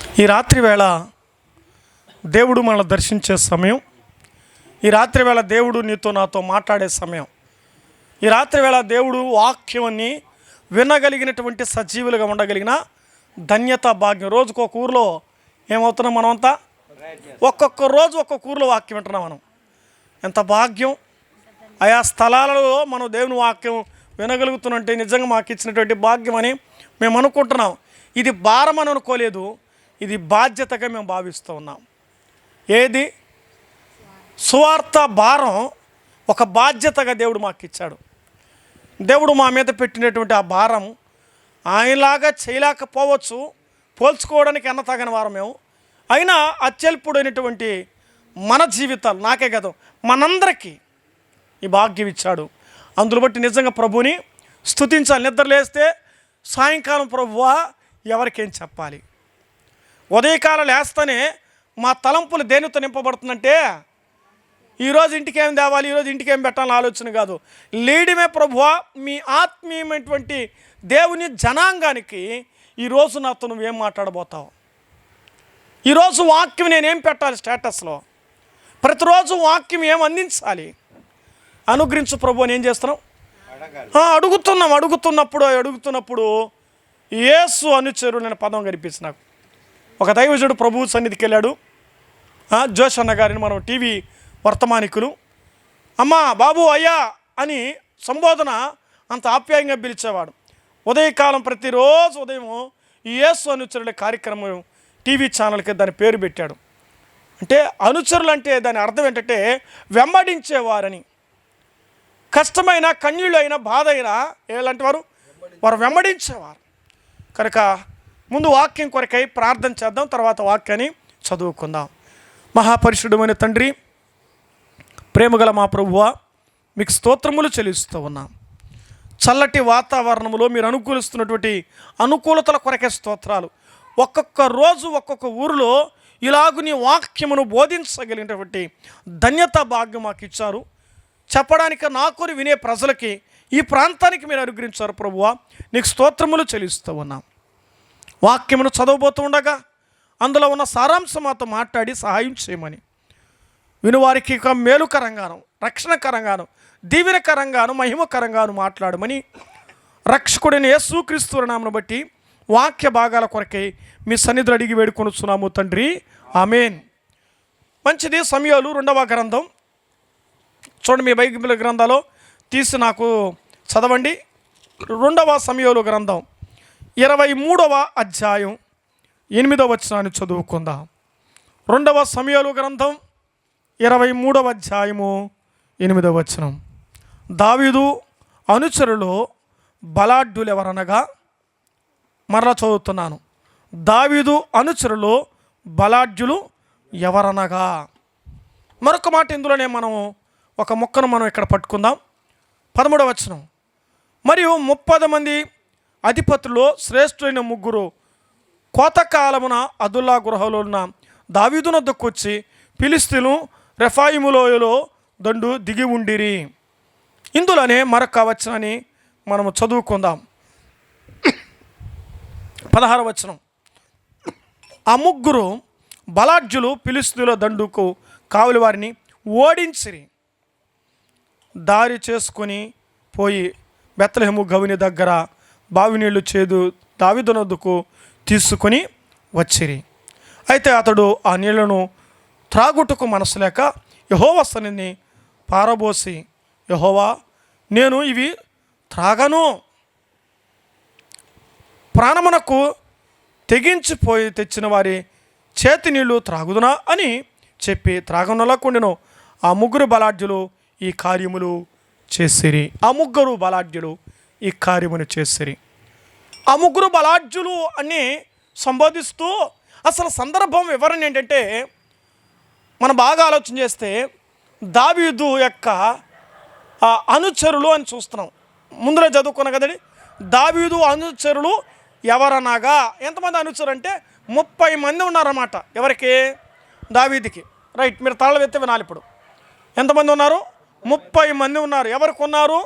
ఈ రాత్రి వేళ దేవుడు మనల్ని దర్శించే సమయం. ఈ రాత్రి వేళ దేవుడు నీతో నాతో మాట్లాడే సమయం. ఈ రాత్రి వేళ దేవుడు వాక్యాన్ని వినగలిగినటువంటి సజీవులుగా ఉండగలిగిన ధన్యత భాగ్యం. రోజుకు ఒక ఊరిలో ఏమవుతున్నాం మనమంతా? ఒక్కొక్క రోజు ఒక్కొక్క ఊరిలో వాక్యం వింటున్నాం మనం. ఎంత భాగ్యం! ఆయా స్థలాలలో మనం దేవుని వాక్యం వినగలుగుతున్నంటే నిజంగా మాకు ఇచ్చినటువంటి భాగ్యం అని మేము అనుకుంటున్నాం. ఇది భారం అని అనుకోలేదు, ఇది బాధ్యతగా మేము భావిస్తూ ఉన్నాం. ఏది? సువార్త భారం ఒక బాధ్యతగా దేవుడు మాకు ఇచ్చాడు. దేవుడు మా మీద పెట్టినటువంటి ఆ భారం ఆయనలాగా చేయలేకపోవచ్చు, పోల్చుకోవడానికి ఎన్న తగని వారం మేము. అయినా అత్యల్పుడైనటువంటి మన జీవితాలు, నాకే కదా మనందరికీ ఈ భాగ్యం ఇచ్చాడు. అందులో బట్టి నిజంగా ప్రభుని స్తుతించాలి. నిద్ర లేస్తే సాయంకాలం ప్రభువా ఎవరికేం చెప్పాలి? ఉదయకాలం లేస్తేనే మా తలంపులు దేనితో నింపబడుతుందంటే ఈరోజు ఇంటికి ఏం తేవాలి, ఈరోజు ఇంటికి ఏం పెట్టాలని ఆలోచన కాదు. లీడమే ప్రభువా మీ ఆత్మీయమైనటువంటి దేవుని జనాంగానికి ఈరోజు నాతో నువ్వేం మాట్లాడబోతావు, ఈరోజు వాక్యం నేనేం పెట్టాలి స్టేటస్లో, ప్రతిరోజు వాక్యం ఏం అందించాలి, అనుగ్రహించు ప్రభు అని ఏం చేస్తున్నాం? అడుగుతున్నప్పుడు యేసు అనుచరుడు నేను పదం కనిపించి నాకు ఒక దైవజుడు ప్రభువు సన్నిధికి వెళ్ళాడు. జోష్ అన్న గారిని మనం టీవీ వర్తమానికులు అమ్మా బాబు అయ్యా అని సంబోధన అంత ఆప్యాయంగా పిలిచేవాడు. ఉదయకాలం ప్రతిరోజు ఉదయం ఈ యేసు అనుచరుల కార్యక్రమం టీవీ ఛానల్కి దాని పేరు పెట్టాడు. అంటే అనుచరులు అంటే దాని అర్థం ఏంటంటే వెంబడించేవారని. కష్టమైన కన్నీళ్ళు అయినా బాధ అయినా ఎలాంటి వారు వెంబడించేవారు. కనుక ముందు వాక్యం కొరకై ప్రార్థన చేద్దాం, తర్వాత వాక్యాన్ని చదువుకుందాం. మహాపరిశుద్ధమైన తండ్రి, ప్రేమగల మా ప్రభువా, మీకు స్తోత్రములు చెల్లిస్తూ ఉన్నాం. చల్లటి వాతావరణంలో మీరు అనుకూలిస్తున్నటువంటి అనుకూలతల కొరకే స్తోత్రాలు. ఒక్కొక్క రోజు ఒక్కొక్క ఊరిలో ఇలాగు నీ వాక్యమును బోధించగలిగినటువంటి ధన్యత భాగ్యం మాకు ఇచ్చారు. చెప్పడానికి నాకుని వినే ప్రజలకి ఈ ప్రాంతానికి మీరు అనుగ్రహించారు ప్రభువా, నీకు స్తోత్రములు చెల్లిస్తూ ఉన్నాం. వాక్యమును చదవబోతూ ఉండగా అందులో ఉన్న సారాంశం మాతో మాట్లాడి సహాయం చేయమని, వినువారికి ఇక మేలుకరంగాను, రక్షణకరంగాను, దీవెనకరంగాను, మహిమకరంగాను మాట్లాడమని రక్షకుడైన యేసుక్రీస్తు నామమును బట్టి వాక్య భాగాల కొరకై మీ సన్నిధిలో అడిగి వేడుకొనుచున్నాము తండ్రి, ఆమేన్. మంచిది. సమూయేలు 2వ గ్రంథం చూడండి, మీ బైబిల్ గ్రంథాలు తీసి నాకు చదవండి. 2వ సమూయేలు గ్రంథం 23వ అధ్యాయం 8వ వచనాన్ని చదువుకుందాం. 2వ సమూయేలు గ్రంథం 23వ అధ్యాయము 8వ వచనం. దావీదు అనుచరులు బలాఢ్యులు ఎవరనగా, మరలా చదువుతున్నాను, దావీదు అనుచరులు బలాఢ్యులు ఎవరనగా. మరొక మాట ఇందులోనే మనం ఒక ముక్కను మనం ఇక్కడ పట్టుకుందాం. 13వ వచనం. మరియు 30 మంది అధిపతుల్లో శ్రేష్ఠులైన 3 కోతకాలమున అదుల్లా గృహంలో ఉన్న దావీదు నొద్దకు వచ్చి ఫిలిష్తీయులు రెఫాయిములోయలో దండు దిగి ఉండిరి. ఇందులోనే మరొక వచనాన్ని మనము చదువుకుందాం. 16వ వచనం. ఆ 3 బలాఢ్యులు ఫిలిష్తీయుల దండుకు కావలి వారిని ఓడించిరి. దారి చేసుకొని పోయి బెత్లెహేము గవిని దగ్గర బావి నీళ్లు చేదు దావీదు నొద్దకు తీసుకొని వచ్చిరి. అయితే అతడు ఆ నీళ్లను త్రాగుటకు మనసు లేక యెహోవా సన్నిధిని పారబోసి, యెహోవా, నేను ఇవి త్రాగను, ప్రాణమునకు తెగించిపోయి తెచ్చిన వారి చేతి నీళ్లు త్రాగుదునా అని చెప్పి త్రాగనొల్లకుండెను. ఆ 3 బలాఢ్యులు ఈ కార్యములు చేసిరి. ఆ 3 బలాఢ్యులు ఈ కార్యమును చేసిరి. ఆ 3 బలాఢ్యులు అని సంబోధిస్తూ అసలు సందర్భం వివరణ ఏంటంటే, మనం బాగా ఆలోచన చేస్తే దావీదు యొక్క అనుచరులు అని చూస్తున్నాం. ముందులో చదువుకున్నాం కదండి, దావీదు అనుచరులు ఎవరనగా. ఎంతమంది అనుచరులు అంటే 30 మంది ఉన్నారన్నమాట. ఎవరికి? దావీదుకి. రైట్, మీరు తాళం ఎత్తి వినాలి. ఇప్పుడు ఎంతమంది ఉన్నారు? 30 మంది ఉన్నారు. ఎవరికి ఉన్నారు?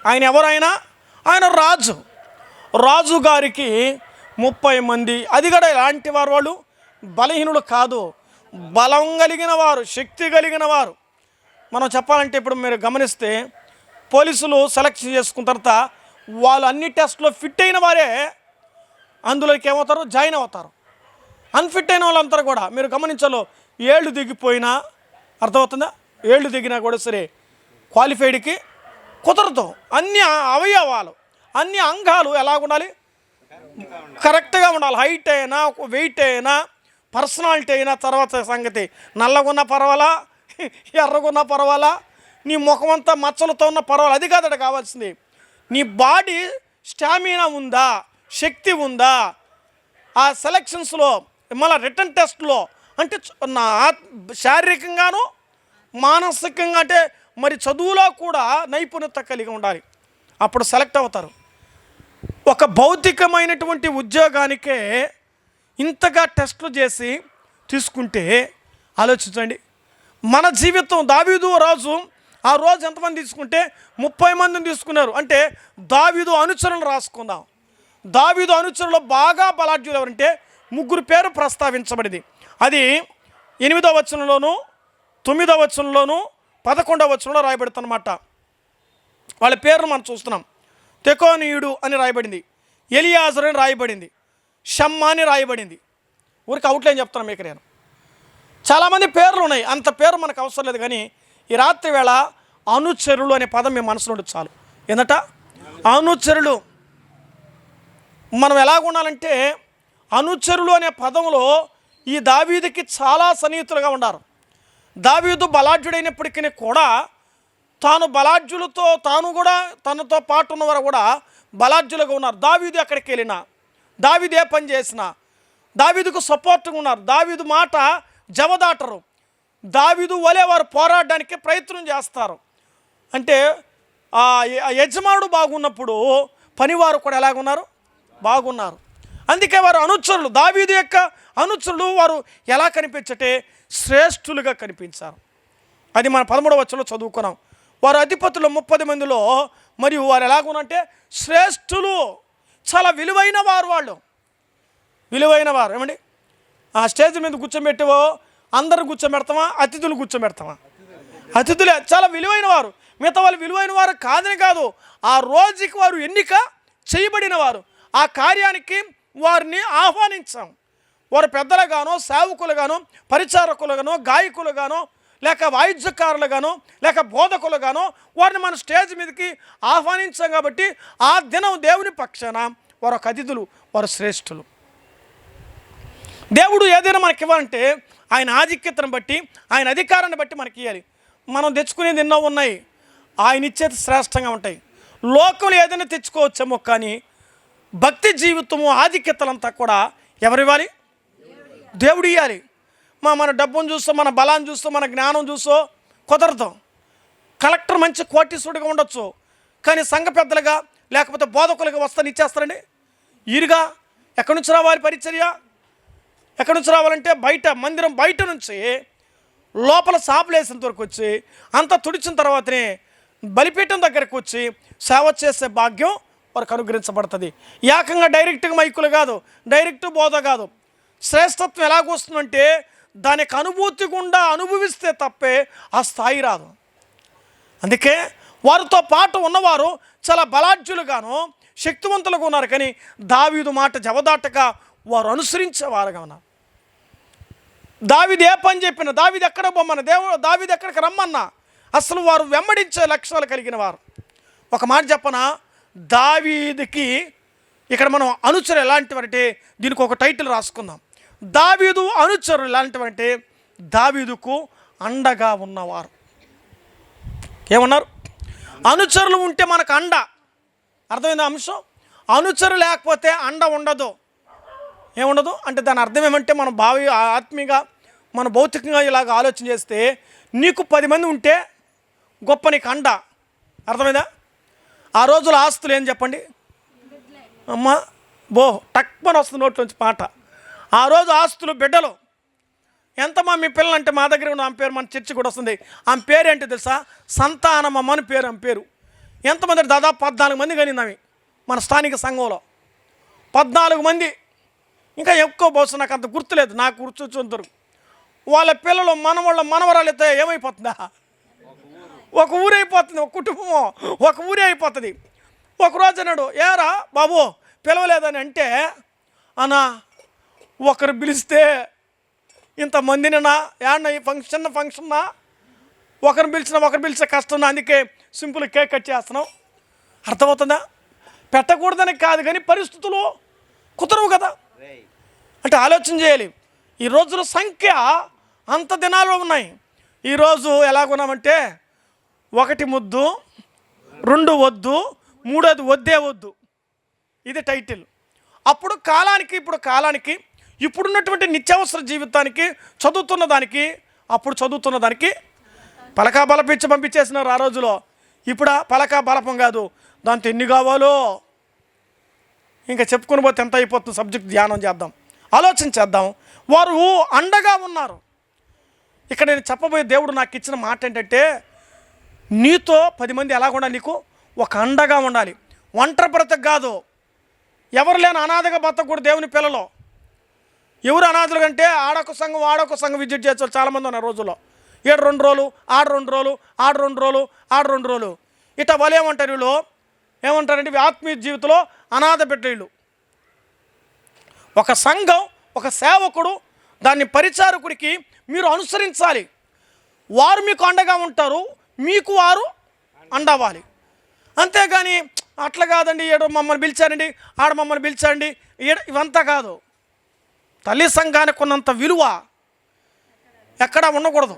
ఆయన ఎవరైనా ఆయన రాజు. రాజుగారికి 30 మంది, అది కూడా ఇలాంటి వారు వాళ్ళు బలహీనులు కాదు, బలం కలిగిన వారు, శక్తి కలిగిన వారు. మనం చెప్పాలంటే ఇప్పుడు మీరు గమనిస్తే పోలీసులు సెలెక్షన్ చేసుకున్న తర్వాత వాళ్ళు అన్ని టెస్ట్లో ఫిట్ అయిన వారే అందులోకి ఏమవుతారు, జాయిన్ అవుతారు. అన్ఫిట్ అయిన వాళ్ళంతా కూడా మీరు గమనించాలో ఏళ్ళు దిగిపోయినా, అర్థమవుతుందా, ఏళ్ళు దిగినా కూడా సరే క్వాలిఫైడ్కి కుదరదు. అన్ని అవయవాలు, అన్ని అంగాలు ఎలా ఉండాలి, కరెక్ట్గా ఉండాలి. హైట్ అయినా, వెయిట్ అయినా, పర్సనాలిటీ అయినా. తర్వాత సంగతి నల్లగున్న పర్వాలా, ఎర్రగున్న పర్వాలా, నీ ముఖం అంతా మచ్చలతో ఉన్న పర్వాలా, అది కాదట కావాల్సింది. నీ బాడీ స్టామినా ఉందా, శక్తి ఉందా. ఆ సెలక్షన్స్లో మళ్ళీ రిటర్న్ టెస్ట్లో అంటే నా శారీరకంగాను మానసికంగా అంటే మరి చదువులో కూడా నైపుణ్యత కలిగి ఉండాలి, అప్పుడు సెలెక్ట్ అవుతారు. ఒక భౌతికమైనటువంటి ఉద్యోగానికే ఇంతగా టెస్టులు చేసి తీసుకుంటే ఆలోచించండి. మన జీవితం దావీదు రాజు ఆ రోజు ఎంతమంది తీసుకుంటే 30 మందిని తీసుకున్నారు. అంటే దావీదు అనుచరులను రాసుకుందాం. దావీదు అనుచరులు బాగా బలాఢ్యులు ఎవరంటే 3 పేరు ప్రస్తావించబడింది. అది 8వ వచనంలోను, 9వ వచనంలోను, 11వ వచనంలో రాయబడుతుందన్నమాట. వాళ్ళ పేర్లు మనం చూస్తున్నాం. తెకోనీయుడు అని రాయబడింది, ఎలియాజరు అని రాయబడింది, షమ్మా అని రాయబడింది. ఊరికి అవుట్లైన్ చెప్తున్నాను మీకు నేను. చాలామంది పేర్లు ఉన్నాయి, అంత పేరు మనకు అవసరం లేదు. కానీ ఈ రాత్రి వేళ అనుచరులు అనే పదం మీ మనసులో ఉండి చాలు. ఏందట అనుచరులు. మనం ఎలాగ ఉండాలంటే అనుచరులు అనే పదంలో ఈ దావీదుకి చాలా సన్నిహితులుగా ఉన్నారు. దావీదు బలాఢ్యుడైనప్పటికీ కూడా తాను బలాఢ్యులతో తాను కూడా తనతో పాటు ఉన్నవారు కూడా బలాఢ్యులుగా ఉన్నారు. దావీదు ఎక్కడికి వెళ్ళినా, దావీదు ఏ పని చేసినా దావీదుకు సపోర్ట్గా ఉన్నారు. దావీదు మాట జవదాటరు. దావీదు వలె వారు పోరాడడానికి ప్రయత్నం చేస్తారు. అంటే యజమానుడు బాగున్నప్పుడు పనివారు కూడా ఎలాగున్నారు, బాగున్నారు. అందుకే వారు అనుచరులు. దావీదు యొక్క అనుచరులు వారు ఎలా కనిపించటే శ్రేష్ఠులుగా కనిపించారు. అది మన 13వ వచనంలో చదువుకున్నాం. వారు అధిపతులు 30 మందిలో మరియు వారు ఎలాగునంటే శ్రేష్ఠులు, చాలా విలువైన వారు. వాళ్ళు విలువైన వారు. ఏమండి, ఆ స్టేజ్ మీద కూర్చోబెట్టవో అందరు కూర్చోబెడతామా, అతిథులు కూర్చోబెడతామా? అతిథులే చాలా విలువైన వారు. మిగతా వాళ్ళు విలువైన వారు కాదని కాదు, ఆ రోజుకి వారు ఎన్నిక చేయబడిన వారు. ఆ కార్యానికి వారిని ఆహ్వానించాం. వారు పెద్దలుగానో, సేవకులుగానో, పరిచారకులుగానో, గాయకులుగానో, లేక వాయిద్యకారులుగానో, లేక బోధకులుగానో వారిని మన స్టేజ్ మీదకి ఆహ్వానించాం. కాబట్టి ఆ దినం దేవుని పక్షాన వారు ఒక అతిథులు, వారు శ్రేష్ఠులు. దేవుడు ఏదైనా మనకి ఇవ్వాలంటే ఆయన ఆధిక్యతను బట్టి, ఆయన అధికారాన్ని బట్టి మనకి ఇవ్వాలి. మనం తెచ్చుకునేది ఎన్నో ఉన్నాయి, ఆయన ఇచ్చేది శ్రేష్టంగా ఉంటాయి. లోకంలో ఏదైనా తెచ్చుకోవచ్చేమో, కానీ భక్తి జీవితము ఆధిక్యతలంతా కూడా ఎవరు ఇవ్వాలి? దేవుడు ఇవ్వాలి. మన డబ్బును చూస్తూ, మన బలాన్ని చూస్తూ, మన జ్ఞానం చూస్తూ కుదరదు. కలెక్టర్ మంచి కోటీశ్వరుడిగా ఉండొచ్చు, కానీ సంఘ పెద్దలుగా లేకపోతే బోధకులుగా వస్తాను ఇచ్చేస్తారండి. ఈరుగా ఎక్కడి నుంచి రావాలి పరిచర్య? ఎక్కడి నుంచి రావాలంటే బయట మందిరం బయట నుంచి లోపల సాపులేసేంత వరకు వచ్చి అంతా తుడిచిన తర్వాతనే బలిపీఠం దగ్గరకు వచ్చి సేవ చేసే భాగ్యం వారికి అనుగ్రహించబడుతుంది. ఏకంగా డైరెక్ట్గా మైకులు కాదు, డైరెక్ట్ బోధ కాదు. శ్రేష్టత్వం ఎలాగొస్తుందంటే దానికి అనుభూతి గుండా అనుభవిస్తే తప్పే ఆ స్థాయి రాదు. అందుకే వారితో పాటు ఉన్నవారు చాలా బలాఢ్యులుగాను శక్తివంతులుగా ఉన్నారు. కానీ దావీదు మాట జవదాటక వారు అనుసరించేవారుగా ఉన్నారు. దావీదు ఏ పని చెప్పినా, దావీదు ఎక్కడ బొమ్మన్న, దావీదు ఎక్కడికి రమ్మన్నా అసలు వారు వెంబడించే లక్షణాలు కలిగిన వారు. ఒక మాట చెప్పనా, దావీదుకి ఇక్కడ మనం అనుచరు ఎలాంటివంటే దీనికి ఒక టైటిల్ రాసుకుందాం. దావీదు అనుచరులు ఎలాంటివంటే దావీదుకు అండగా ఉన్నవారు. ఏమన్నారు? అనుచరులు ఉంటే మనకు అండ. అర్థమైందా అంశం? అనుచరు లేకపోతే అండ ఉండదు. ఏముండదు అంటే దాని అర్థం ఏమంటే మనం ఆత్మీయంగా మన భౌతికంగా ఇలాగ ఆలోచన చేస్తే నీకు 10 మంది ఉంటే గొప్ప, నీకు అండ. అర్థమైందా? ఆ రోజుల ఆస్తులు ఏం చెప్పండి అమ్మ, టక్మని వస్తుంది నోట్లోంచి పాట. ఆ రోజు ఆస్తులు బిడ్డలు ఎంతమ్మా మీ పిల్లలు అంటే మా దగ్గర ఉన్న ఆమె పేరు మన చర్చి కూడా వస్తుంది. ఆమె పేరు ఏంటి తెలుసా? సంతానమ్మ అని పేరు. ఆమె పేరు ఎంతమంది? దాదాపు 14 మంది కలిగింది ఆమె మన స్థానిక సంఘంలో. 14 మంది ఇంకా ఎక్కువ బహుశా నాకు అంత గుర్తులేదు, నాకు గుర్తుందరు. వాళ్ళ పిల్లలు మనవరాలు అయితే ఏమైపోతుందా, ఒక ఊరు అయిపోతుంది, ఒక కుటుంబం ఒక ఊరే అయిపోతుంది. ఒకరోజు అన్నాడు, ఏరా బాబు పిలవలేదని అంటే, అన్నా ఒకరు పిలిస్తే ఇంతమందినా ఏమన్నా ఈ ఫంక్షన్నా, ఒకరు పిలిచే కష్టం, అందుకే సింపుల్ కేక్ కట్ చేస్తున్నాం. అర్థమవుతుందా? పెట్టకూడదని కాదు కానీ పరిస్థితులు కుదరవు కదా. అంటే ఆలోచన చేయాలి. ఈ రోజుల సంఖ్య అంత దినాలు ఉన్నాయి. ఈరోజు ఎలాగున్నామంటే 1 ముద్దు, 2 వద్దు, 3 వద్దే వద్దు, ఇది టైటిల్. అప్పుడు కాలానికి ఇప్పుడున్నటువంటి నిత్యావసర జీవితానికి అప్పుడు చదువుతున్న దానికి పలకా బలపించి పంపించేసినారు ఆ రోజులో. ఇప్పుడు పలకా బలపం కాదు, దాంతో ఎన్ని కావాలో ఇంకా చెప్పుకొని పోతే ఎంత అయిపోతుంది. సబ్జెక్ట్ ధ్యానం చేద్దాం, ఆలోచన చేద్దాం. వారు అండగా ఉన్నారు. ఇక్కడ నేను చెప్పబోయే దేవుడు నాకు ఇచ్చిన మాట ఏంటంటే, నీతో 10 మంది ఎలా ఉండాలి, నీకు ఒక అండగా ఉండాలి. ఒంటరి బ్రతకు కాదు, ఎవరు లేని అనాథగా బతకూడదు. దేవుని పిల్లలు ఎవరు అనాథులు కంటే ఆడొక సంఘం విజిట్ చేస్తారు చాలామంది ఉన్నారు రోజుల్లో. 7 రోజులు, 2 రోజులు, 2 రోజులు ఇట వాళ్ళు ఏమంటారు, వీళ్ళు ఏమంటారంటే ఆత్మీయ జీవితంలో అనాథ బిడ్డ వీళ్ళు. ఒక సంఘం, ఒక సేవకుడు, దాన్ని పరిచారకుడికి మీరు అనుసరించాలి. వారు మీకు అండగా ఉంటారు, మీకు వారు అండవాలి. అంతేగాని అట్లా కాదండి, ఏడో మమ్మల్ని పిలిచారండి, ఆడ మమ్మల్ని పిలిచారండి, ఇవంతా కాదు. తల్లి సంఘానికి ఉన్నంత విలువ ఎక్కడా ఉండకూడదు.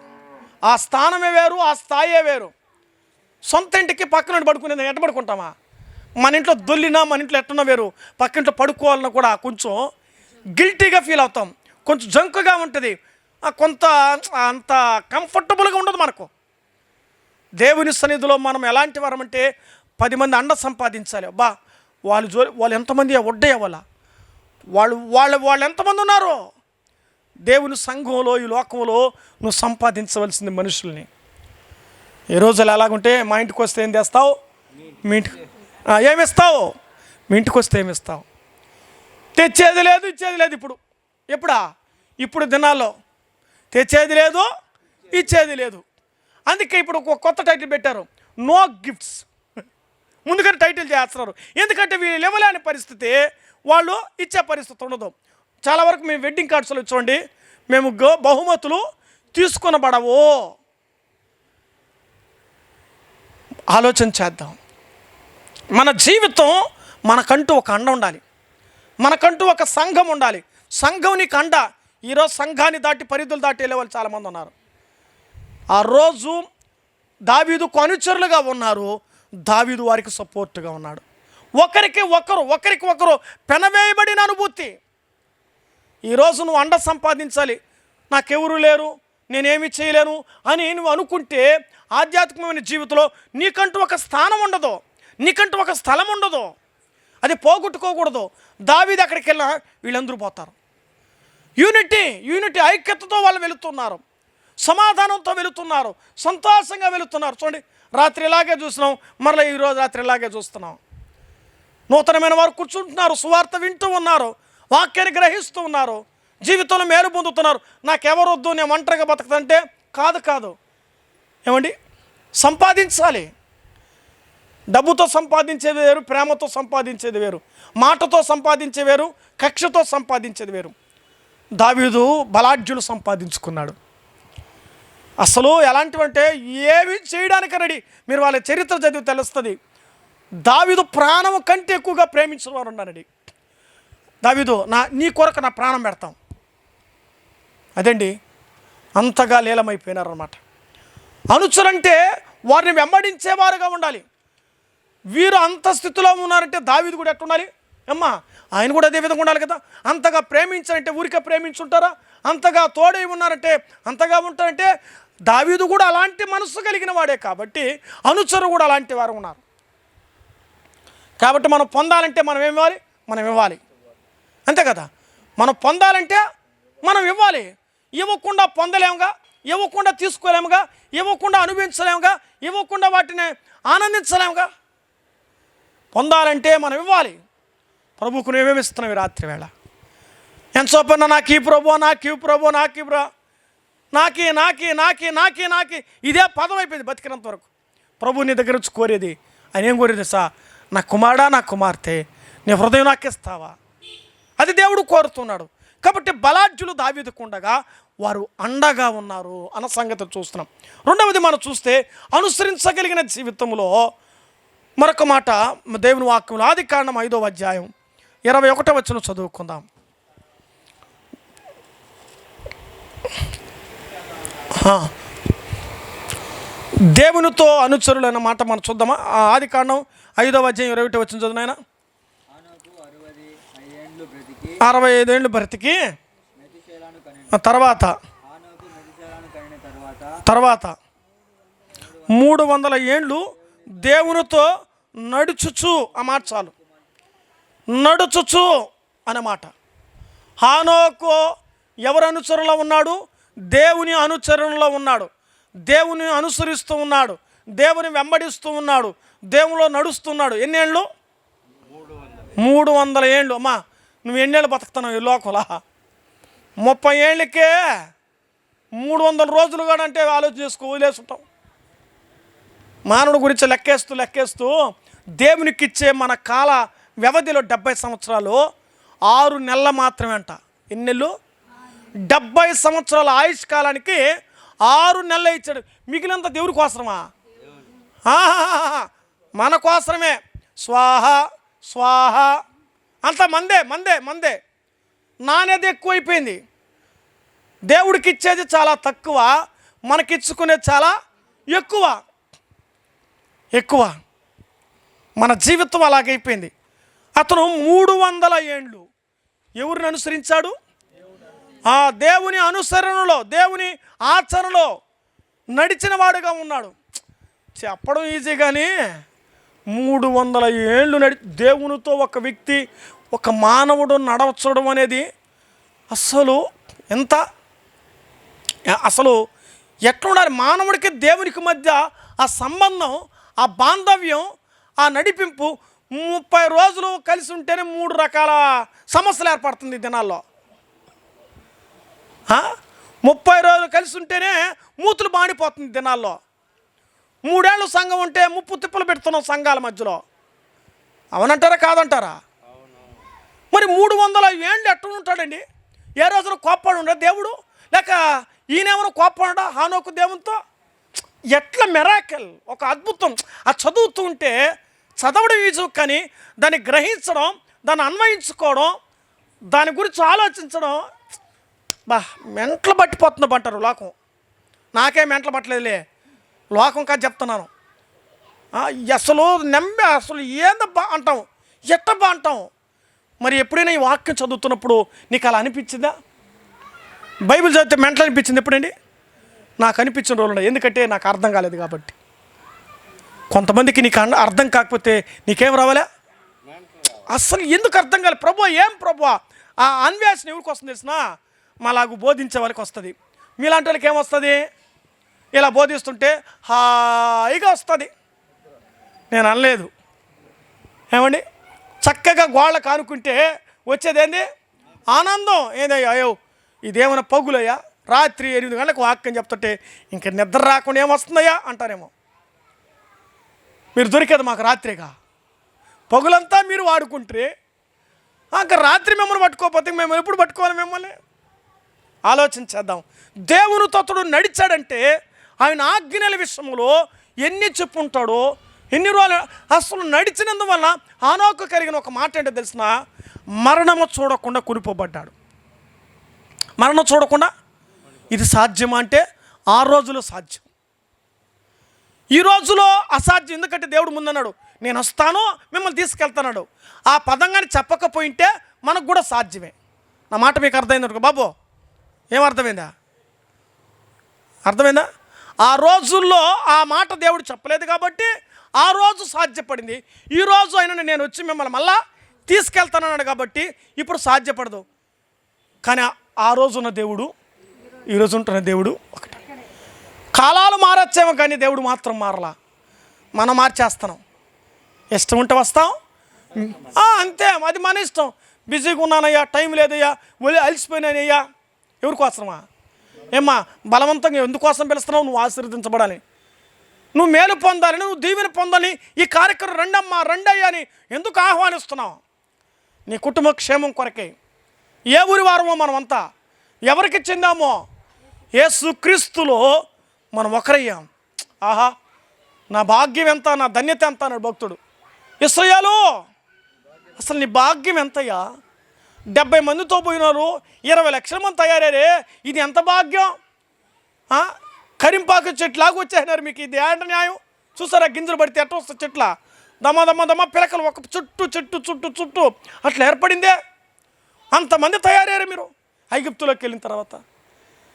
ఆ స్థానమే వేరు, ఆ స్థాయే వేరు. సొంత ఇంటికి పక్కన పడుకునేది ఎట్ట పడుకుంటామా? మన ఇంట్లో దొల్లినా, మన ఇంట్లో ఎట్టున్నా వేరు. పక్కింట్లో పడుకోవాలన్నా కూడా కొంచెం గిల్టీగా ఫీల్ అవుతాం, కొంచెం జంకుగా ఉంటుంది, కొంత అంత కంఫర్టబుల్గా ఉండదు మనకు. దేవుని సన్నిధిలో మనం ఎలాంటి వారమంటే 10 మంది అండ సంపాదించాలి. అబ్బా వాళ్ళు ఎంతమంది ఒడ్డయ్య వాళ్ళు ఎంతమంది ఉన్నారు? దేవుని సంఘంలో, ఈ లోకంలో నువ్వు సంపాదించవలసింది మనుషుల్ని. ఈ రోజులు ఎలాగుంటే, మా ఇంటికి వస్తే ఏం చేస్తావు, మీ ఇంటికి ఏమిస్తావు, మీ ఇంటికి వస్తే ఏమిస్తావు, తెచ్చేది లేదు ఇచ్చేది లేదు. ఇప్పుడు దినాల్లో తెచ్చేది లేదు ఇచ్చేది లేదు. అందుకే ఇప్పుడు ఒక కొత్త టైటిల్ పెట్టారు, నో గిఫ్ట్స్. ముందుగానే టైటిల్ చేస్తున్నారు, ఎందుకంటే వీళ్ళు ఇవ్వలేని పరిస్థితి, వాళ్ళు ఇచ్చే పరిస్థితి ఉండదు. చాలా వరకు మేము వెడ్డింగ్ కార్డ్స్లో చూడండి, మేము బహుమతులు తీసుకొనబడవు. ఆలోచన చేద్దాం. మన జీవితం, మనకంటూ ఒక అండ ఉండాలి, మనకంటూ ఒక సంఘం ఉండాలి. సంఘం నీకు అండ. ఈరోజు సంఘాన్ని దాటి, పరిధులు దాటి వెళ్ళే వాళ్ళు చాలామంది ఉన్నారు. ఆ రోజు దావీదుకు అనుచరులుగా ఉన్నారు, దావీదు వారికి సపోర్ట్గా ఉన్నాడు. ఒకరికి ఒకరు పెనవేయబడిన అనుభూతి. ఈరోజు నువ్వు అండ సంపాదించాలి. నాకెవరు లేరు, నేనేమి చేయలేను అని నువ్వు అనుకుంటే ఆధ్యాత్మికమైన జీవితంలో నీకంటూ ఒక స్థానం ఉండదు, నీకంటూ ఒక స్థలం ఉండదు. అది పోగొట్టుకోకూడదు. దావీదు అక్కడికి వెళ్ళినా వీళ్ళందరూ పోతారు. యూనిటీ ఐక్యతతో వాళ్ళు వెళుతున్నారు, సమాధానంతో వెళుతున్నారు, సంతోషంగా వెళుతున్నారు. చూడండి, రాత్రి ఇలాగే చూస్తున్నాం, మరలా ఈరోజు రాత్రి ఇలాగే చూస్తున్నాం. నూతనమైన వారు కూర్చుంటున్నారు, సువార్త వింటూ ఉన్నారు, వాక్యాన్ని గ్రహిస్తూ ఉన్నారు, జీవితంలో మేలు పొందుతున్నారు. నాకెవరొద్దు, నేను ఒంటరిగా బతకదంటే కాదు. ఏమండి, సంపాదించాలి. డబ్బుతో సంపాదించేది వేరు, ప్రేమతో సంపాదించేది వేరు, మాటతో సంపాదించే వేరు, కక్షతో సంపాదించేది వేరు. దావీదు బలాఢ్యులు సంపాదించుకున్నాడు. అసలు ఎలాంటివంటే ఏమి చేయడానికి రెడీ. మీరు వాళ్ళ చరిత్ర చదివి తెలుస్తుంది. దావీదు ప్రాణం కంటే ఎక్కువగా ప్రేమించిన వారు ఉన్నారండి. దావీదు నీ కొరకు నా ప్రాణం పెడతాం, అదండి, అంతగా లీలమైపోయినారన్నమాట. అనుచరులంటే వారిని వెంబడించేవారుగా ఉండాలి. వీరు అంత స్థితిలో ఉన్నారంటే దావీదు కూడా ఎట్టుండాలి అమ్మా? ఆయన కూడా అదే విధంగా ఉండాలి కదా. అంతగా ప్రేమించారంటే ఊరికే ప్రేమించుంటారా? అంతగా తోడై ఉన్నారంటే అంతగా ఉంటారంటే దావీదు కూడా అలాంటి మనస్సు కలిగిన వాడే కాబట్టి అనుచరు కూడా అలాంటి వారు ఉన్నారు. కాబట్టి మనం పొందాలంటే మనం ఇవ్వాలి, అంతే కదా. మనం పొందాలంటే మనం ఇవ్వాలి. ఇవ్వకుండా పొందలేముగా, ఇవ్వకుండా తీసుకోలేముగా, ఇవ్వకుండా అనుభవించలేముగా, ఇవ్వకుండా వాటిని ఆనందించలేముగా. పొందాలంటే మనం ఇవ్వాలి. ప్రభువుకు నువ్వేమి ఇస్తున్నావు రాత్రి వేళ? ఎంతసేపన్నా నాకు ఈ ప్రభు, నాకు ఈ ప్రభు, నాకు ఈ నాకి నాకి నాకి నాకి నాకి ఇదే పదం అయిపోయింది బతికినంత వరకు. ప్రభు నీ దగ్గర నుంచి కోరేది ఆయన ఏం కోరేది నా కుమారుడా, నా కుమార్తె, నీ హృదయం నాకు ఇస్తావా? అది దేవుడు కోరుతున్నాడు. కాబట్టి బలాఢ్యులు దావీదుకుండగా వారు అండగా ఉన్నారు అన్న సంగతి చూస్తున్నాం. రెండవది మనం చూస్తే అనుసరించగలిగిన జీవితంలో మరొక మాట దేవుని వాక్యంలో ఆదికాండం 5వ అధ్యాయం 21వ వచనం చదువుకుందాం. దేవునితో అనుచరులు అన్న మాట మనం చూద్దామా? ఆదికాండం 5వ అధ్యాయం 21వ వచనం చదువు నాయన. 65 ఏళ్ళు బ్రతికి తర్వాత 300 ఏళ్ళు దేవునితో నడుచుచు, ఆ మాట చాలు, నడుచుచు అన్నమాట. హానోకు ఎవరు అనుచరణలో ఉన్నాడు? దేవుని అనుచరణలో ఉన్నాడు. దేవుని అనుసరిస్తూ ఉన్నాడు, దేవుని వెంబడిస్తూ ఉన్నాడు, దేవునిలో నడుస్తున్నాడు. ఎన్ని ఏళ్ళు? 300 ఏళ్ళు. అమ్మా నువ్వు ఎన్నేళ్ళు బతుకుతున్నావు ఈ లోకంలో? 30 ఏళ్ళకే 300 రోజులు కూడా అంటే ఆలోచన చేసుకో, వదిలేసుంటాం. మానవుడి గురించి లెక్కేస్తూ దేవునికి ఇచ్చే మన కాల వ్యవధిలో 70 సంవత్సరాలు 6 నెలలు మాత్రమే అంట. ఎన్ని నెలలు? 70 సంవత్సరాల ఆయుష్ కాలానికి 6 నెలలు ఇచ్చాడు. మిగిలినంత దేవుడి కోసమా? మన కోసమే. స్వాహ స్వాహ అంత మందే నానేది ఎక్కువైపోయింది. దేవుడికి ఇచ్చేది చాలా తక్కువ, మనకిచ్చుకునేది చాలా ఎక్కువ. మన జీవితం అలాగైపోయింది. అతను 300 ఏళ్ళు ఎవరిని అనుసరించాడు? దేవుని అనుసరణలో, దేవుని ఆచరణలో నడిచిన వాడుగా ఉన్నాడు. చెప్పడం ఈజీ కానీ 300 ఏళ్ళు దేవునితో ఒక వ్యక్తి, ఒక మానవుడు నడవచ్చడం అనేది అసలు ఎట్లా ఉండాలి? మానవుడికి దేవునికి మధ్య ఆ సంబంధం, ఆ బాంధవ్యం, ఆ నడిపింపు 30 రోజులు కలిసి ఉంటేనే 3 రకాల సమస్యలు ఏర్పడుతుంది దినాల్లో. 30 రోజులు కలిసి ఉంటేనే మూతులు మాడిపోతుంది దినాల్లో. 3 ఏళ్ళు సంఘం ఉంటే 30 తిప్పలు పెడుతున్నాం సంఘాల మధ్యలో. అవునంటారా కాదంటారా? మరి 300 ఏళ్ళు ఎట్లా ఉంటాడండి? ఏ రోజున కోప్పడు ఉండడా దేవుడు? లేక ఈయనేమైనా కోప్పడా హానోకు దేవునితో? ఎట్లా మెరాకిల్, ఒక అద్భుతం. ఆ చదువుతూ ఉంటే చదవడం ఈజు, కానీ దాన్ని గ్రహించడం, దాన్ని అన్వయించుకోవడం, దాని గురించి ఆలోచించడం మెంటలు పట్టిపోతుంది అంటారు లోకం. నాకే మెంటలు పట్టలేదులే, లోకం కాదు చెప్తున్నాను. అసలు ఏందబ్బా అంటాం, ఎట్టబ్బా అంటాం. మరి ఎప్పుడైనా ఈ వాక్యం చదువుతున్నప్పుడు నీకు అలా అనిపించిందా? బైబిల్ చదివితే మెంటలు అనిపించింది ఎప్పుడండి? నాకు అనిపించిన రోజులు. ఎందుకంటే నాకు అర్థం కాలేదు కాబట్టి. కొంతమందికి నీకు అర్థం కాకపోతే నీకేం రావాలా? అసలు ఎందుకు అర్థం కాలేదు? ప్రభు ఏం ప్రభు? ఆ అన్వేషణ ఎవరికి వస్తుంది తెలిసినా? మాలాగు బోధించే వాళ్ళకి వస్తుంది. మీలాంటి వాళ్ళకి ఏమొస్తుంది? ఇలా బోధిస్తుంటే హాయిగా వస్తుంది. నేను అనలేదు ఏమండి. చక్కగా గోళ్ళ కానుకుంటే వచ్చేదేంది? ఆనందం. ఏదయ్యా అయ్యో ఇదేమైనా పగులయ్యా? రాత్రి 8 గంటలకు వాక్యం చెప్తుంటే ఇంక నిద్ర రాకుండా ఏమొస్తుందయ్యా అంటారేమో. మీరు దొరికేది మాకు రాత్రిగా, పగులంతా మీరు వాడుకుంటే ఇంకా రాత్రి మిమ్మల్ని పట్టుకోకపోతే మేము ఎప్పుడు పట్టుకోవాలి మిమ్మల్ని? ఆలోచించేద్దాం. దేవునితో అతడు నడిచాడంటే ఆయన ఆజ్ఞల విషయంలో ఎన్ని చెప్పుంటాడో, ఎన్ని రోజులు అసలు నడిచినందువల్ల హానోకు కలిగిన ఒక మాట ఏంటో తెలిసిన? మరణము చూడకుండా కొనిపోబడ్డాడు. మరణం చూడకుండా. ఇది సాధ్యమా అంటే 6 రోజులు సాధ్యం, ఈ రోజులో అసాధ్యం. ఎందుకంటే దేవుడు ముందన్నాడు నేను వస్తాను మిమ్మల్ని తీసుకెళ్తాడు. ఆ పదంగాని చెప్పకపోయింటే మనకు కూడా సాధ్యమే. నా మాట మీకు అర్థమైంది బాబు? ఏమర్థమైందా? అర్థమైందా? ఆ రోజుల్లో ఆ మాట దేవుడు చెప్పలేదు కాబట్టి ఆ రోజు సాధ్యపడింది. ఈరోజు ఆయన నేను వచ్చి మిమ్మల్ని మళ్ళా తీసుకెళ్తానన్నాడు కాబట్టి ఇప్పుడు సాధ్యపడదు. కానీ ఆ రోజున్న దేవుడు ఈరోజు ఉంటున్న దేవుడు ఒకటి. కాలాలు మారచ్చేమో కానీ దేవుడు మాత్రం మారలా. మనం మార్చేస్తున్నాం. ఇష్టం ఉంటే వస్తాం, అంతే, అది మన ఇష్టం. బిజీగా ఉన్నానయ్యా, టైం లేదయ్యా, అలసిపోయినానయ్యా. ఎవరి కోసమా? ఏమ్మా బలవంతంగా ఎందుకోసం పిలుస్తున్నావు? నువ్వు ఆశీర్వదించబడాలి, నువ్వు మేలు పొందాలి, నువ్వు దీవెన పొందాలి, ఈ కార్యక్రమం రండమ్మా రండయ్యా అని ఎందుకు ఆహ్వానిస్తున్నావు? నీ కుటుంబ క్షేమం కొరకే. ఏ ఊరి వారమో మనమంతా, ఎవరికి చెందామో యేసుక్రీస్తులో మనం ఒకరయ్యాం. ఆహా, నా భాగ్యం ఎంత, నా ధన్యత ఎంత అన్నాడు భక్తుడు. ఇశ్రాయేలు, అసలు నీ భాగ్యం ఎంతయ్యా? 70 మందితో పోయినారు, 20 లక్షల మంది తయారయ్యారే, ఇది ఎంత భాగ్యం? కరింపాకు చెట్లాగా వచ్చేసినారు. మీకు ఇది ఏంట న్యాయం? చూసారా గింజలు పడితే ఎట్ట వస్తుంది చెట్ల, దమ్మ దమ్మ దమ్మ పిలకలు ఒక చుట్టూ అట్లా ఏర్పడిందే. అంతమంది తయారయ్యారు మీరు ఐగుప్తులోకి వెళ్ళిన తర్వాత.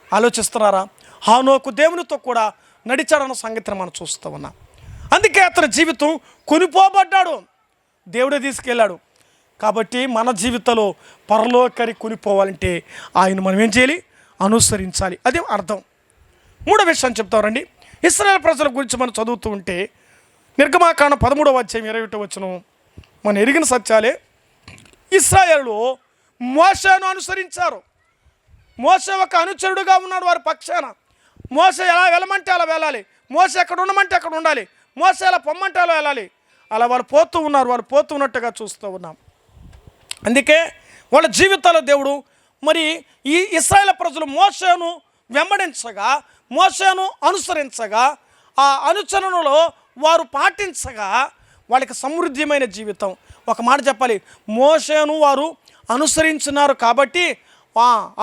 ఆలోచిస్తున్నారా? హానోకు దేవునితో కూడా నడిచాడన్న సంగతిని మనం చూస్తూ ఉన్నాం. అందుకే అతని జీవితం కొనిపోబడ్డాడు, దేవుడే తీసుకెళ్ళాడు. కాబట్టి మన జీవితంలో పరలోకరి కొనిపోవాలంటే ఆయన మనం ఏం చేయాలి? అనుసరించాలి. అదే అర్థం. మూడో విషయం చెప్తారండి. ఇశ్రాయేలు ప్రజల గురించి మనం చదువుతూ ఉంటే నిర్గమాకాండం 13వ అధ్యాయం 21వ వచనం మనం ఎరిగిన సత్యాలే. ఇశ్రాయేలు మోషేను అనుసరించారు. మోషే ఒక అనుచరుడుగా ఉన్నాడు వారి పక్షాన. మోషే ఎలా వెళ్ళమంటే అలా వెళ్ళాలి, మోషే ఎక్కడ ఉండమంటే అక్కడ ఉండాలి, మోషే ఎలా పొమ్మంటే అలా వెళ్ళాలి. అలా వాళ్ళు పోతూ ఉన్నారు, వాళ్ళు పోతూ ఉన్నట్టుగా చూస్తూ ఉన్నాం. అందుకే వాళ్ళ జీవితాల్లో దేవుడు మరి ఈ ఇశ్రాయేలు ప్రజలు మోషేను వెంబడించగా, మోషేను అనుసరించగా, ఆ అనుచరణలో వారు పాటించగా వాళ్ళకి సమృద్ధిమైన జీవితం. ఒక మాట చెప్పాలి, మోషేను వారు అనుసరించినారు కాబట్టి,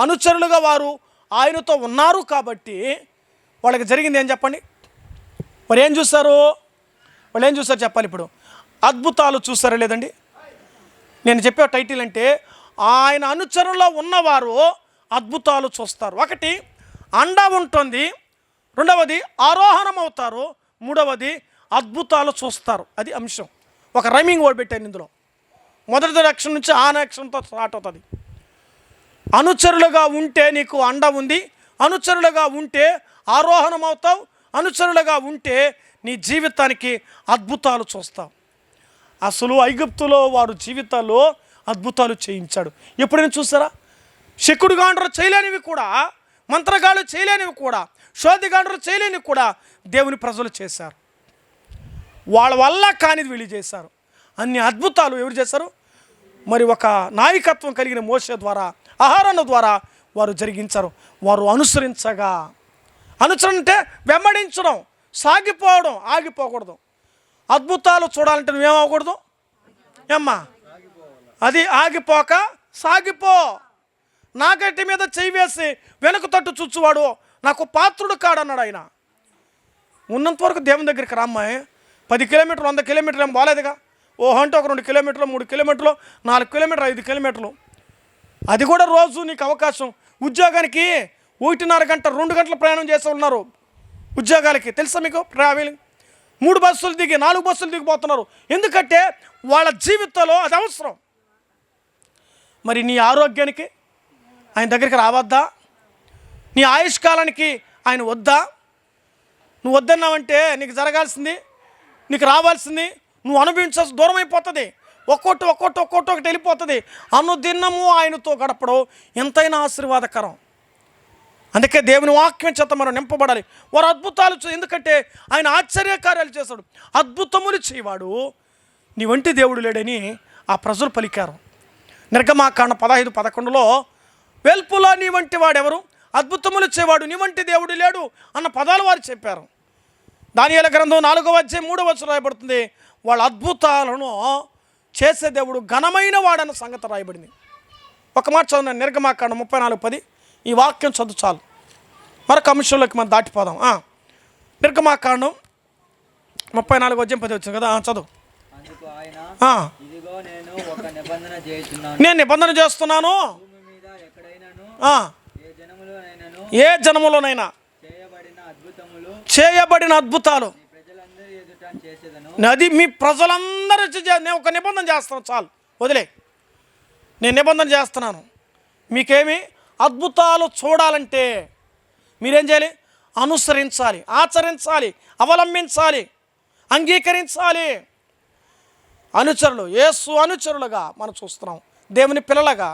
అనుచరులుగా వారు ఆయనతో ఉన్నారు కాబట్టి వాళ్ళకి జరిగింది ఏం చెప్పండి? మరి ఏం చూస్తారు? వాళ్ళు ఏం చూస్తారు చెప్పాలి. ఇప్పుడు అద్భుతాలు చూస్తారా లేదండి? నేను చెప్పే టైటిల్ అంటే ఆయన అనుచరులో ఉన్నవారు అద్భుతాలు చూస్తారు. ఒకటి అండ ఉంటుంది, రెండవది ఆరోహణం అవుతారు, మూడవది అద్భుతాలు చూస్తారు. అది అంశం. ఒక రైమింగ్ వర్డ్ పెట్టాను ఇందులో. మొదటి అక్షరం నుంచి ఆ అక్షరంతో స్టార్ట్ అవుతుంది. అనుచరులుగా ఉంటే నీకు అండ ఉంది, అనుచరులుగా ఉంటే ఆరోహణం అవుతావు, అనుచరులుగా ఉంటే నీ జీవితానికి అద్భుతాలు చూస్తావు. అసలు ఐగుప్తులో వారు జీవితాల్లో అద్భుతాలు చేయించాడు. ఎప్పుడైనా చూసారా? శకుడుగాండ్రు చేయలేనివి కూడా, మంత్రగాళ్ళు చేయలేనివి కూడా, శోధిగాండ్రు చేయలేనివి కూడా దేవుని ప్రజలు చేశారు. వాళ్ళ వల్ల కానిది వీళ్ళు చేశారు. అన్ని అద్భుతాలు ఎవరు చేశారు? మరి ఒక నాయకత్వం కలిగిన మోషే ద్వారా, ఆహారాల ద్వారా వారు జరిగించారు. వారు అనుసరించగా, అనుసరణ అంటే వెంబడించడం, సాగిపోవడం, ఆగిపోకూడదు. అద్భుతాలు చూడాలంటే నువ్వేమవ్వకూడదు ఏమ్మా? అది ఆగిపోక సాగిపో. నాగట్టి మీద చెయ్యి వేసి వెనుక తట్టు చూచువాడు నాకు పాత్రుడు కాడన్నాడు ఆయన. ఉన్నంతవరకు దేవుని దగ్గరికి రామ్మాయి. 10 కిలోమీటర్లు 100 కిలోమీటర్లు ఏం బాగాలేదుగా. అంటే ఒక 2 కిలోమీటర్లు 3 కిలోమీటర్లు 4 కిలోమీటర్లు 5 కిలోమీటర్లు, అది కూడా రోజు నీకు అవకాశం. ఉద్యోగానికి 1.5 గంట 2 గంటల ప్రయాణం చేస్తూ ఉన్నారు ఉద్యోగాలకి. తెలుసా మీకు? ట్రావెలింగ్ 3 బస్సులు దిగి 4 బస్సులు దిగిపోతున్నారు. ఎందుకంటే వాళ్ళ జీవితంలో అది అవసరం. మరి నీ ఆరోగ్యానికి ఆయన దగ్గరికి రావద్దా? నీ ఆయుష్కాలానికి ఆయన వద్దా? నువ్వు వద్దన్నావంటే నీకు జరగాల్సింది, నీకు రావాల్సింది, నువ్వు అనుభవించాల్సి దూరం అయిపోతుంది. ఒక్కొక్కటి వెళ్ళిపోతుంది. అనుదినము ఆయనతో గడపడం ఎంతైనా ఆశీర్వాదకరం. అందుకే దేవుని వాక్యం చేత మనం నింపబడాలి. వారు అద్భుతాలు ఎందుకంటే ఆయన ఆశ్చర్యకార్యాలు చేశాడు, అద్భుతములు చేయవాడు, నీ వంటి దేవుడు లేడని ఆ ప్రజలు పలికారు. నిర్గమాకాండం 15:11లో వెల్పులో నీ వంటి వాడెవరు, అద్భుతములు చేయవాడు నీ వంటి దేవుడు లేడు అన్న పదాలు వారు చెప్పారు. దానియేలు గ్రంథం 4వ అధ్యాయం 3వ వచనం రాయబడుతుంది, వాళ్ళ అద్భుతాలను చేసే దేవుడు ఘనమైన వాడన్న సంగతి రాయబడింది. ఒక మాట చదువు, నిర్గమాకాండం 34:10. ఈ వాక్యం చదువు చాలు, మరొక అంశంలోకి మనం దాటిపోదాం. నిర్గమాకాండం 34వ అధ్యాయం 10 వచ్చింది కదా, చదువు. నేను నిబంధన చేస్తున్నాను ఏ జనములోనైనా చేయబడిన అద్భుతాలు అది మీ ప్రజలందరూ. నేను ఒక నిబంధన చేస్తాను చాలు, వదిలే. నేను నిబంధన చేస్తున్నాను. మీకేమి అద్భుతాలు చూడాలంటే మీరేం చేయాలి? అనుసరించాలి, ఆచరించాలి, అవలంబించాలి, అంగీకరించాలి. అనుచరులు, యేసు అనుచరులుగా మనం చూస్తున్నాం. దేవుని పిల్లలుగా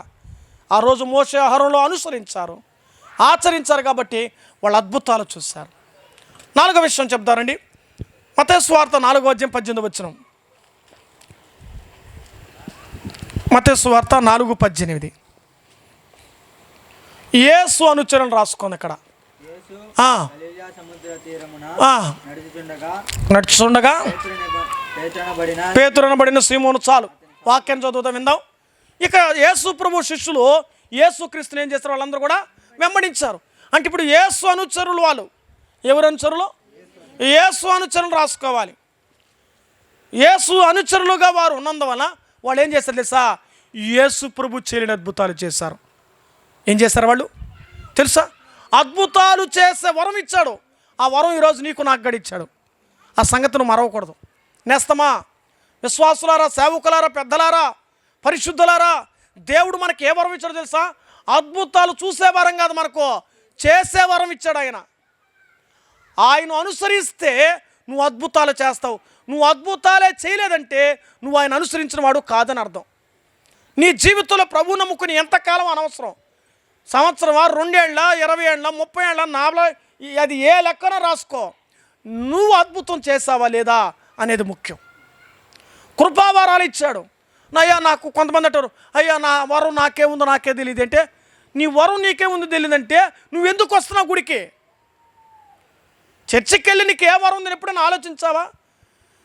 ఆ రోజు మోషే అహరోనులు అనుసరించారు, ఆచరించారు కాబట్టి వాళ్ళు అద్భుతాలు చూశారు. 4వ విషయం చెప్తారండి. మత్తయి సువార్త 4:18. మత్తయి సువార్త 4:18. యేసు అనుచరులను రాసుకోండి ఇక్కడ. నడుచుండగా పేతురనబడిన సీమోను, చాలు వాక్యం చదువుతాం, విందాం. ఇక యేసు ప్రభు శిష్యులు యేసు క్రీస్తుని ఏం చేస్తారు? వాళ్ళందరూ కూడా వెంబడించారు. అంటే ఇప్పుడు యేసు అనుచరులు వాళ్ళు ఎవరు అనుచరులు? యేసు అనుచరులు రాసుకోవాలి. యేసు అనుచరులుగా వారు ఉన్నందువల్ల వాళ్ళు ఏం చేస్తారు తెలుసా? యేసు ప్రభు చేయలేని అద్భుతాలు చేశారు. ఏం చేస్తారు వాళ్ళు తెలుసా? అద్భుతాలు చేసే వరం ఇచ్చాడు. ఆ వరం ఈరోజు నీకు నాకు గడిచ్చాడు. ఆ సంగతిని మరవకూడదు. నేస్తమా, విశ్వాసులారా, సేవకులారా, పెద్దలారా, పరిశుద్ధులారా, దేవుడు మనకి ఏ వరం ఇచ్చాడో తెలుసా? అద్భుతాలు చూసే వరం కాదు, మనకు చేసే వరం ఇచ్చాడు ఆయన. ఆయన అనుసరిస్తే నువ్వు అద్భుతాలు చేస్తావు. నువ్వు అద్భుతాలే చేయలేదంటే నువ్వు ఆయన అనుసరించిన వాడు కాదని అర్థం. నీ జీవితంలో ప్రభు నమ్ముకుని ఎంతకాలం అనవసరం. సంవత్సరమా, 2 ఏళ్ళ, 20 ఏళ్ళ, 30 ఏళ్ళ, 40, అది ఏ లెక్కన రాసుకో. నువ్వు అద్భుతం చేసావా లేదా అనేది ముఖ్యం. కృపావరాలు ఇచ్చాడు. అయ్యా నాకు కొంతమంది అంటారు, అయ్యా నా వరం నాకేముందో నాకే తెలియదు అంటే, నీ వరం నీకే ఉందో తెలియదంటే నువ్వు ఎందుకు వస్తున్నావు గుడికి? చర్చికి వెళ్ళి నీకు ఏ వరం ఉందని ఎప్పుడైనా ఆలోచించావా?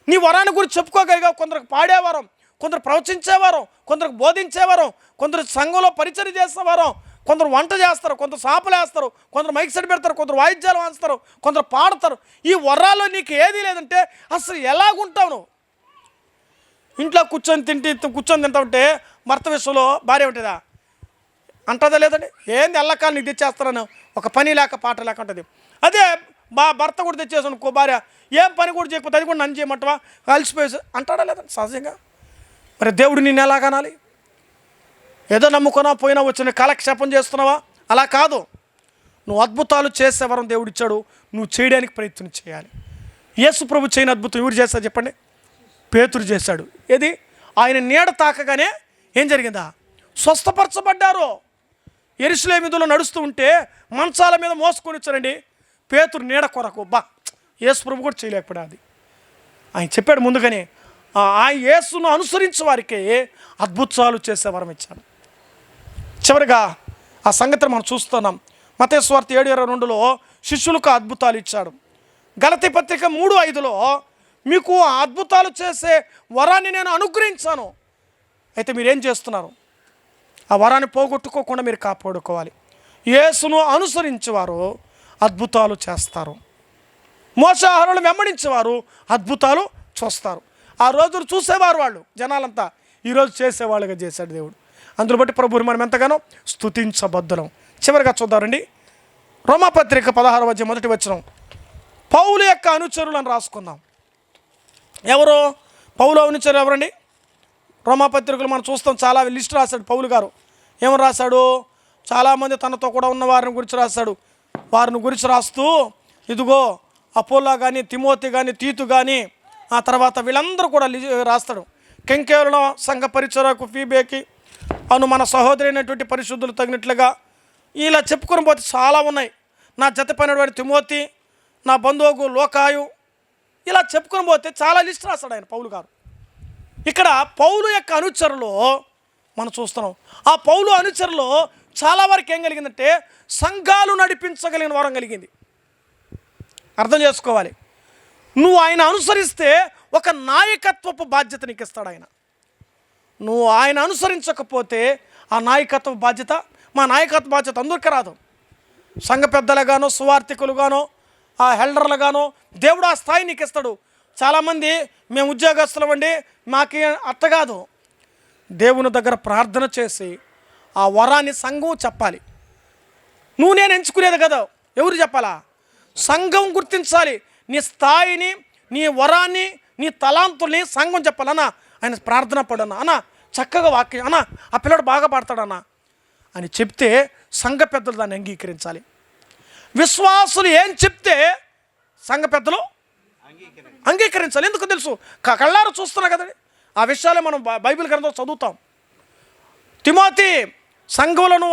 నీ వరాన్ని గురించి చెప్పుకోగలిగా. కొందరికి పాడేవారం, కొందరు ప్రవచించేవారం, కొందరికి బోధించేవారం, కొందరు సంఘంలో పరిచయం చేసేవారం, కొందరు వంట చేస్తారు, కొందరు సాపలు వేస్తారు, కొందరు మైక్ సెట్ పెడతారు, కొందరు వాయిద్యాలు వాయిస్తారు, కొందరు పాడతారు. ఈ వరాల్లో నీకు ఏదీ లేదంటే అసలు ఎలాగుంటావు నువ్వు? ఇంట్లో కూర్చొని తింటా ఉంటే భర్త విషయంలో భార్య ఉంటుందా? అంటుందా లేదండి? ఏంది ఎల్లకాలు నీకు తెచ్చేస్తాను, ఒక పని లేక పాట లేక ఉంటుంది. అదే భర్త కూడా తెచ్చేసాను అనుకో, భార్య ఏం పని కూడా చేయకపోతే అది కూడా నన్ను చేయమంటావా, కలిసిపోయేసి అంటాడా లేదండి సహజంగా. మరి దేవుడు నిన్ను ఎలా కనాలి? ఏదో నమ్ముకున్నా పోయినా వచ్చిన కాలక్షేపం చేస్తున్నావా? అలా కాదు. నువ్వు అద్భుతాలు చేసేవరం దేవుడు ఇచ్చాడు, నువ్వు చేయడానికి ప్రయత్నం చేయాలి. యేసు ప్రభు చేయని అద్భుతం ఎవరు చేస్తారు చెప్పండి? పేతురు చేశాడు. ఏది? ఆయన నీడ తాకగానే ఏం జరిగిందా? స్వస్థపరచబడ్డారు. యెరూషలేము వీధుల్లో నడుస్తూ ఉంటే మంచాల మీద మోసుకొని వచ్చారండి. పేతురు నీడ కొరకు యేసు ప్రభు కూడా చేయలేకపోయాడు. అది ఆయన చెప్పాడు ముందుగానే. ఆ యేసును అనుసరించే వారికి అద్భుతాలు చేసే వరం ఇచ్చాడు. చివరిగా ఆ సంగతిని మనం చూస్తున్నాం. మత్తయి సువార్త 7:22లో శిష్యులకు అద్భుతాలు ఇచ్చాడు. గలతీ పత్రిక 3:5లో మీకు ఆ అద్భుతాలు చేసే వరాన్ని నేను అనుగ్రహించాను. అయితే మీరేం చేస్తున్నారు? ఆ వరాన్ని పోగొట్టుకోకుండా మీరు కాపాడుకోవాలి. యేసును అనుసరించేవారు అద్భుతాలు చేస్తారు. మోషే అహరోనులను వెంబడించేవారు అద్భుతాలు చూస్తారు. ఆ రోజులు చూసేవారు వాళ్ళు జనాలంతా, ఈరోజు చేసేవాళ్ళుగా చేశాడు దేవుడు. అందులో బట్టి ప్రభువుని మనం ఎంతగానో స్తుతించబద్దులం. చివరిగా చూద్దామండి, రోమాపత్రిక 16:1 పౌలు యొక్క అనుచరులను రాసుకుందాం. ఎవరు పౌలు అనుచరులు? ఎవరండి? రోమాపత్రికలు మనం చూస్తాం, చాలా లిస్ట్ రాశాడు పౌలు గారు. ఏమని రాశాడు? చాలామంది తనతో కూడా ఉన్న వారిని గురించి రాశాడు. వారిని గురించి రాస్తూ ఇదిగో అపోలో కానీ, తిమోతి కానీ, తీతు కానీ, ఆ తర్వాత వీళ్ళందరూ కూడా రాస్తాడు. కెంకేరులో సంఘ పరిచరకు ఫీబేకి అను మన సహోదరి అయినటువంటి పరిశుద్ధులు తగినట్లుగా ఇలా చెప్పుకొని పోతే చాలా ఉన్నాయి. నా జత పనివాడి తిమోతి, నా బంధువు లోకాయు, ఇలా చెప్పుకొని పోతే చాలా లిస్ట్ రాస్తాడు ఆయన పౌలు గారు. ఇక్కడ పౌలు యొక్క అనుచరులో మనం చూస్తున్నాం. ఆ పౌలు అనుచరులో చాలా వరకు ఏం కలిగిందంటే సంఘాలు నడిపించగలిగిన వరం కలిగింది. అర్థం చేసుకోవాలి. నువ్వు ఆయన అనుసరిస్తే ఒక నాయకత్వపు బాధ్యత నీకు ఇస్తాడు ఆయన. నువ్వు ఆయన అనుసరించకపోతే ఆ నాయకత్వ బాధ్యత, మా నాయకత్వ బాధ్యత అందరికీ రాదు. సంఘ పెద్దలుగానో, సువార్థికులుగానో, ఆ హెల్డర్లుగానో దేవుడు ఆ స్థాయి నీకు ఇస్తాడు. చాలామంది మేము ఉద్యోగస్తులం అండి, మాకే అట్ట కాదు. దేవుని దగ్గర ప్రార్థన చేసి ఆ వరాన్ని సంఘం చెప్పాలి. నువ్వు నేను ఎంచుకునేది కదా, ఎవరు చెప్పాలా? సంఘం గుర్తించాలి. నీ స్థాయిని, నీ వరాన్ని, నీ తలాంతుల్ని సంఘం చెప్పాలన్నా. ఆయన ప్రార్థన పడన్నా అన్న, చక్కగా వాక్యం అన్న, ఆ పిల్లడు బాగా పాడతాడన్నా అని చెప్తే సంఘ పెద్దలు దాన్ని అంగీకరించాలి. విశ్వాసులు ఏం చెప్తే సంఘ పెద్దలు అంగీకరించాలి. ఎందుకు తెలుసు? కళ్ళారు చూస్తున్నా కదండి. ఆ విషయాలే మనం బైబిల్ గ్రంథంలో చదువుతాం. తిమోతి సంఘములను